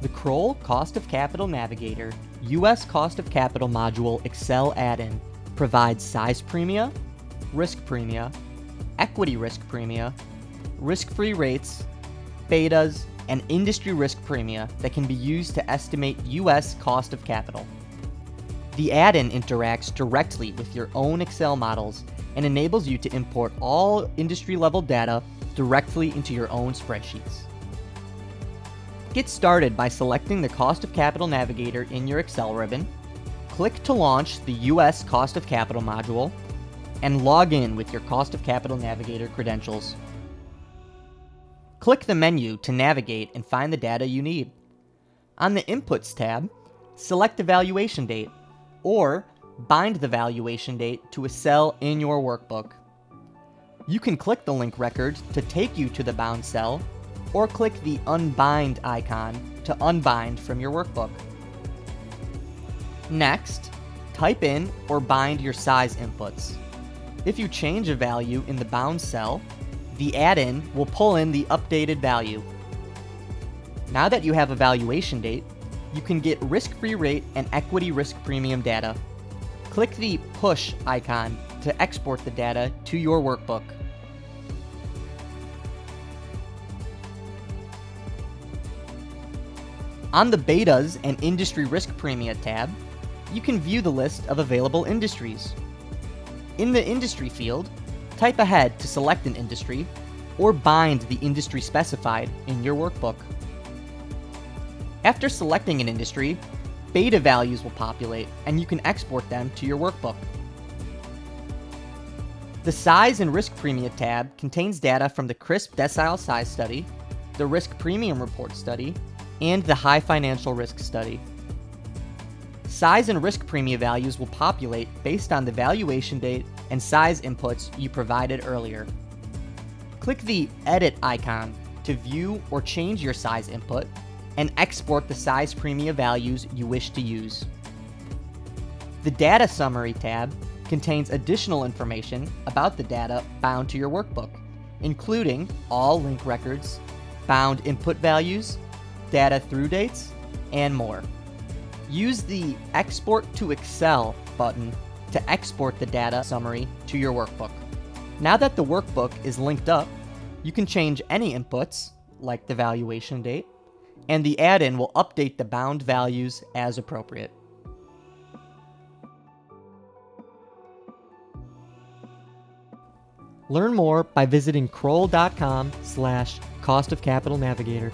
The Kroll Cost of Capital Navigator U.S. Cost of Capital Module Excel add-in provides size premia, risk premia, equity risk premia, risk-free rates, betas, and industry risk premia that can be used to estimate U.S. cost of capital. The add-in interacts directly with your own Excel models and enables you to import all industry-level data directly into your own spreadsheets. Get started by selecting the Cost of Capital Navigator in your Excel ribbon, click to launch the U.S. Cost of Capital module, and log in with your Cost of Capital Navigator credentials. Click the menu to navigate and find the data you need. On the Inputs tab, select the valuation date, or bind the valuation date to a cell in your workbook. You can click the link record to take you to the bound cell, or click the Unbind icon to unbind from your workbook. Next, type in or bind your size inputs. If you change a value in the bound cell, the add-in will pull in the updated value. Now that you have a valuation date, you can get risk-free rate and equity risk premium data. Click the Push icon to export the data to your workbook. On the Betas and Industry Risk Premia tab, you can view the list of available industries. In the Industry field, type ahead to select an industry, or bind the industry specified in your workbook. After selecting an industry, beta values will populate, and you can export them to your workbook. The Size and Risk Premia tab contains data from the CRISP Decile Size Study, the Risk Premium Report Study, and the High Financial Risk Study. Size and risk premia values will populate based on the valuation date and size inputs you provided earlier. Click the Edit icon to view or change your size input and export the size premia values you wish to use. The Data Summary tab contains additional information about the data bound to your workbook, including all link records, bound input values, data through dates, and more. Use the Export to Excel button to export the data summary to your workbook. Now that the workbook is linked up, you can change any inputs, like the valuation date, and the add-in will update the bound values as appropriate. Learn more by visiting kroll.com/Cost of Capital Navigator.